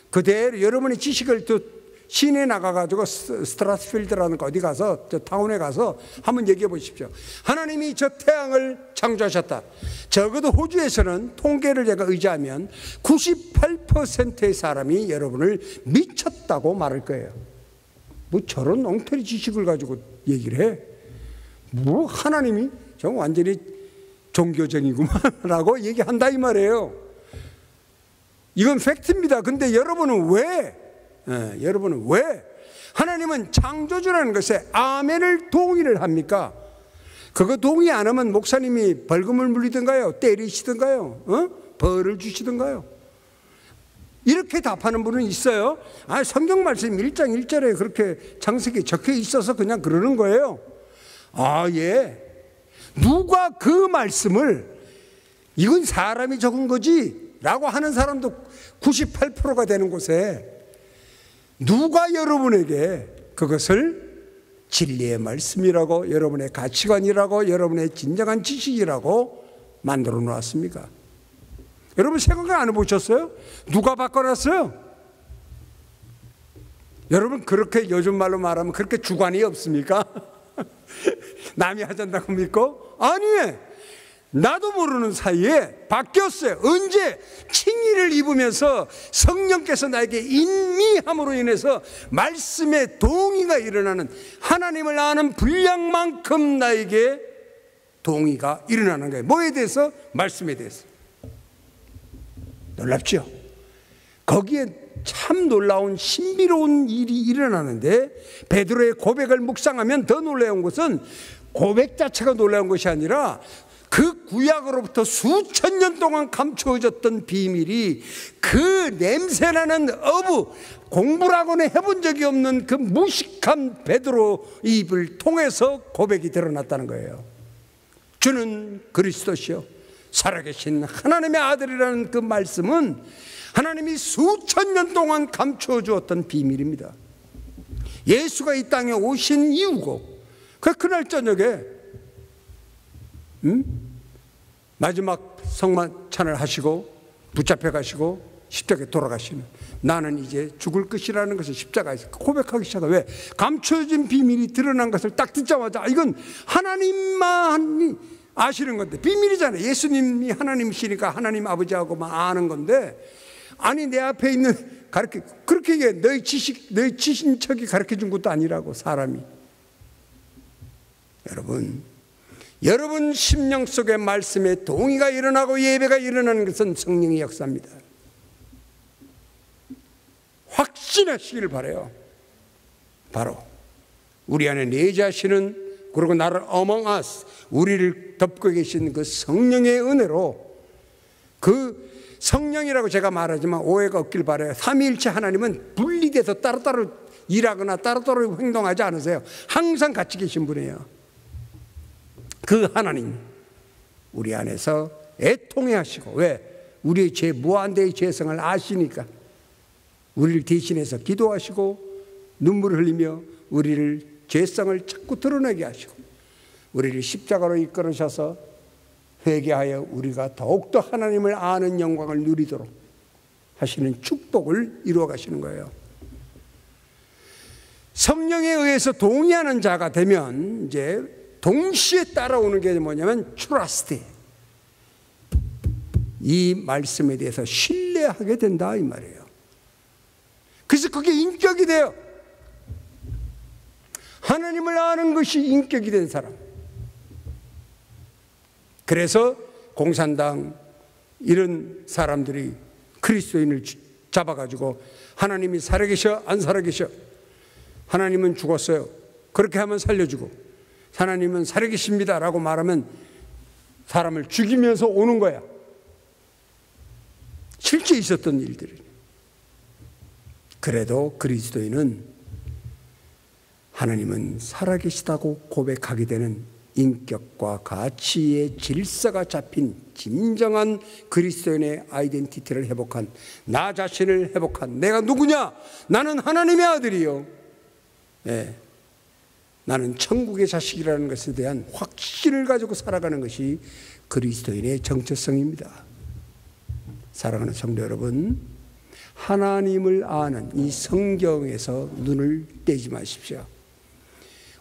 그대로 여러분의 지식을 또 시내에 나가가지고 스트라스필드라는 거 어디 가서 저 타운에 가서 한번 얘기해 보십시오. 하나님이 저 태양을 창조하셨다. 적어도 호주에서는 통계를 제가 의지하면 98%의 사람이 여러분을 미쳤다고 말할 거예요. 뭐 저런 엉터리 지식을 가지고 얘기를 해? 뭐 하나님이 저 완전히 종교적이구만 라고 얘기한다 이 말이에요. 이건 팩트입니다. 근데 여러분은 왜 하나님은 창조주라는 것에 아멘을 동의를 합니까? 그거 동의 안 하면 목사님이 벌금을 물리든가요? 때리시든가요? 벌을 주시든가요? 이렇게 답하는 분은 있어요. 성경 말씀 1장 1절에 그렇게 창세기에 적혀 있어서 그냥 그러는 거예요. 누가 그 말씀을 이건 사람이 적은 거지 라고 하는 사람도 98%가 되는 곳에 누가 여러분에게 그것을 진리의 말씀이라고, 여러분의 가치관이라고, 여러분의 진정한 지식이라고 만들어 놓았습니까? 여러분 생각 안 해보셨어요? 누가 바꿔놨어요? 여러분 그렇게 요즘 말로 말하면 그렇게 주관이 없습니까? 남이 하잔다고 믿고? 아니에요. 나도 모르는 사이에 바뀌었어요. 언제? 칭의를 입으면서 성령께서 나에게 인미함으로 인해서 말씀의 동의가 일어나는, 하나님을 아는 분량만큼 나에게 동의가 일어나는 거예요. 뭐에 대해서? 말씀에 대해서. 놀랍죠? 거기에 참 놀라운 신비로운 일이 일어나는데, 베드로의 고백을 묵상하면 더 놀라운 것은 고백 자체가 놀라운 것이 아니라 그 구약으로부터 수천 년 동안 감추어졌던 비밀이 그 냄새나는 공부라고는 해본 적이 없는 그 무식한 베드로 입을 통해서 고백이 드러났다는 거예요. 주는 그리스도시요 살아계신 하나님의 아들이라는 그 말씀은 하나님이 수천 년 동안 감추어 주었던 비밀입니다. 예수가 이 땅에 오신 이유고, 그날 저녁에 마지막 성만찬을 하시고 붙잡혀 가시고 십자가에 돌아가시는, 나는 이제 죽을 것이라는 것을 십자가에서 고백하기 시작해요. 왜? 감춰진 비밀이 드러난 것을 딱 듣자마자 이건 하나님만 아시는 건데, 비밀이잖아요. 예수님이 하나님이시니까 하나님 아버지하고만 아는 건데, 아니 내 앞에 있는 그렇게 얘기해. 너희 지신척이 가르쳐 준 것도 아니라고, 사람이. 여러분 심령 속의 말씀에 동의가 일어나고 예배가 일어나는 것은 성령의 역사입니다. 확신하시길 바라요. 바로 우리 안에 내재하시는, 그리고 나를 among us, 우리를 덮고 계신 그 성령의 은혜로, 그 성령이라고 제가 말하지만 오해가 없길 바라요. 삼위일체 하나님은 분리돼서 따로따로 일하거나 따로따로 행동하지 않으세요. 항상 같이 계신 분이에요. 그 하나님 우리 안에서 애통해 하시고, 왜? 우리의 죄, 무한대의 죄성을 아시니까 우리를 대신해서 기도하시고 눈물을 흘리며 우리를 죄성을 자꾸 드러내게 하시고 우리를 십자가로 이끌으셔서 회개하여 우리가 더욱더 하나님을 아는 영광을 누리도록 하시는 축복을 이루어 가시는 거예요. 성령에 의해서 동의하는 자가 되면 이제 동시에 따라오는 게 뭐냐면 트러스트, 이 말씀에 대해서 신뢰하게 된다 이 말이에요. 그래서 그게 인격이 돼요. 하나님을 아는 것이 인격이 된 사람. 그래서 공산당 이런 사람들이 그리스도인을 잡아가지고 하나님이 살아계셔 안 살아계셔, 하나님은 죽었어요, 그렇게 하면 살려주고, 하나님은 살아계십니다 라고 말하면 사람을 죽이면서 오는 거야. 실제 있었던 일들이. 그래도 그리스도인은 하나님은 살아계시다고 고백하게 되는 인격과 가치의 질서가 잡힌 진정한 그리스도인의 아이덴티티를 회복한, 나 자신을 회복한, 내가 누구냐? 나는 하나님의 아들이요, 나는 천국의 자식이라는 것에 대한 확신을 가지고 살아가는 것이 그리스도인의 정체성입니다. 사랑하는 성도 여러분, 하나님을 아는 이 성경에서 눈을 떼지 마십시오.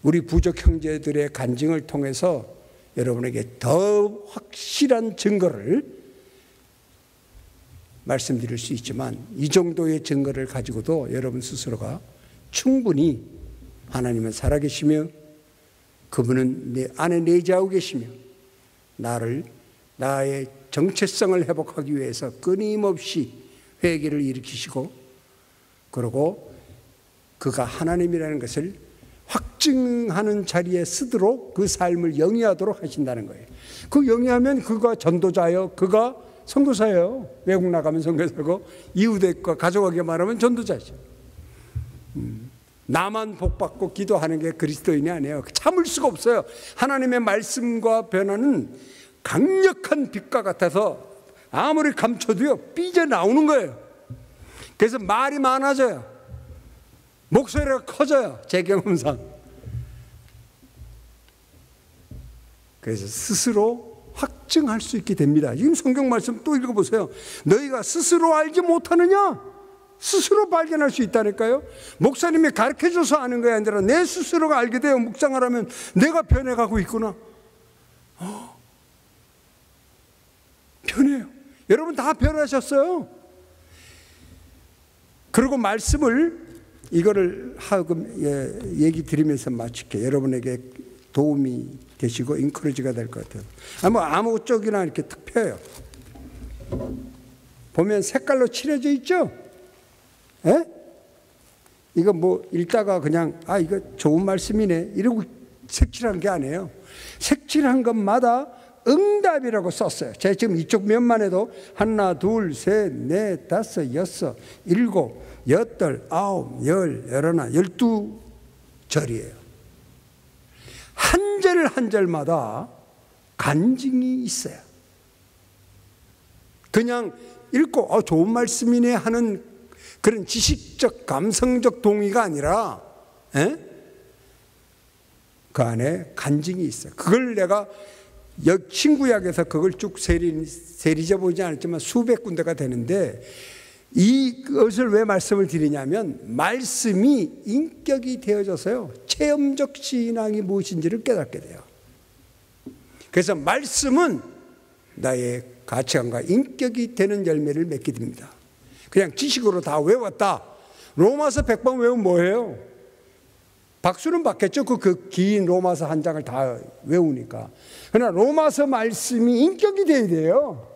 우리 부족 형제들의 간증을 통해서 여러분에게 더 확실한 증거를 말씀드릴 수 있지만, 이 정도의 증거를 가지고도 여러분 스스로가 충분히 하나님은 살아계시며 그분은 내 안에 내재하고 계시며 나의 정체성을 회복하기 위해서 끊임없이 회개를 일으키시고, 그리고 그가 하나님이라는 것을 확증하는 자리에 쓰도록 그 삶을 영위하도록 하신다는 거예요. 그 영위하면 그가 전도자예요, 그가 선교사예요. 외국 나가면 선교사고, 이웃과 가족에게 말하면 전도자죠. 나만 복받고 기도하는 게 그리스도인이 아니에요. 참을 수가 없어요. 하나님의 말씀과 변화는 강력한 빛과 같아서 아무리 감춰도요 삐져나오는 거예요. 그래서 말이 많아져요. 목소리가 커져요, 제 경험상. 그래서 스스로 확증할 수 있게 됩니다. 지금 성경 말씀 또 읽어보세요. 너희가 스스로 알지 못하느냐? 스스로 발견할 수 있다니까요. 목사님이 가르쳐줘서 아는 게 아니라 내 스스로가 알게 돼요. 묵상을 하면 내가 변해가고 있구나. 변해요. 여러분 다 변하셨어요. 그리고 말씀을 이거를 하금 얘기 드리면서 마칠게요. 여러분에게 도움이 되시고 인커리지가 될 것 같아요. 아무 쪽이나 이렇게 탁 펴요. 보면 색깔로 칠해져 있죠? 예? 이거 뭐 읽다가 그냥 이거 좋은 말씀이네 이러고 색칠한 게 아니에요. 색칠한 것마다 응답이라고 썼어요. 제가 지금 이쪽 면만 해도 하나, 둘, 셋, 넷, 다섯, 여섯, 일곱, 여덟, 아홉, 열, 열하나, 12절이에요. 한 절 한 절마다 간증이 있어요. 그냥 읽고 좋은 말씀이네 하는 그런 지식적 감성적 동의가 아니라 그 안에 간증이 있어요. 그걸 내가 신구약에서 그걸 쭉 세리져 보지 않았지만 수백 군데가 되는데, 이것을 왜 말씀을 드리냐면 말씀이 인격이 되어져서요 체험적 신앙이 무엇인지를 깨닫게 돼요. 그래서 말씀은 나의 가치관과 인격이 되는 열매를 맺게 됩니다. 그냥 지식으로 다 외웠다, 로마서 100번 외우면 뭐예요? 박수는 받겠죠. 그 긴 로마서 한 장을 다 외우니까. 그러나 로마서 말씀이 인격이 돼야 돼요.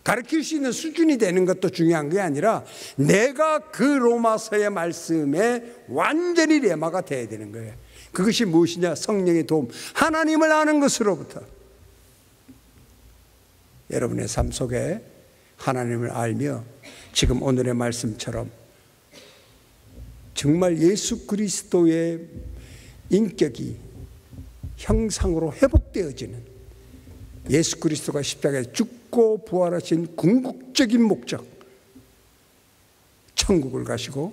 가르칠 수 있는 수준이 되는 것도 중요한 게 아니라 내가 그 로마서의 말씀에 완전히 레마가 돼야 되는 거예요. 그것이 무엇이냐? 성령의 도움, 하나님을 아는 것으로부터 여러분의 삶 속에 하나님을 알며 지금 오늘의 말씀처럼 정말 예수 그리스도의 인격이 형상으로 회복되어지는, 예수 그리스도가 십자가에 죽고 부활하신 궁극적인 목적, 천국을 가시고,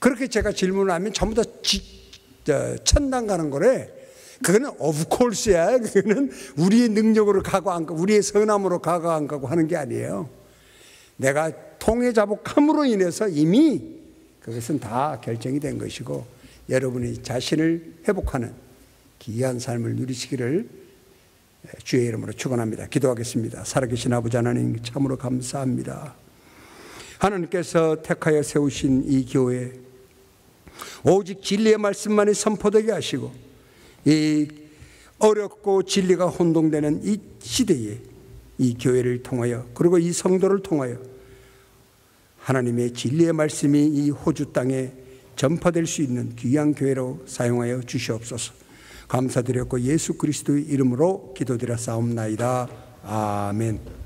그렇게 제가 질문을 하면 전부 다 천당 가는 거래. 그거는 of course야. 그거는 우리의 능력으로 가고 안 가고, 우리의 선함으로 가고 안 가고 하는 게 아니에요. 내가 통해 자복함으로 인해서 이미 그것은 다 결정이 된 것이고, 여러분이 자신을 회복하는 귀한 삶을 누리시기를 주의 이름으로 축원합니다. 기도하겠습니다. 살아계신 아버지 하나님, 참으로 감사합니다. 하나님께서 택하여 세우신 이 교회, 오직 진리의 말씀만이 선포되게 하시고, 이 어렵고 진리가 혼동되는 이 시대에 이 교회를 통하여, 그리고 이 성도를 통하여 하나님의 진리의 말씀이 이 호주 땅에 전파될 수 있는 귀한 교회로 사용하여 주시옵소서. 감사드렸고 예수 그리스도의 이름으로 기도드려 싸움나이다. 아멘.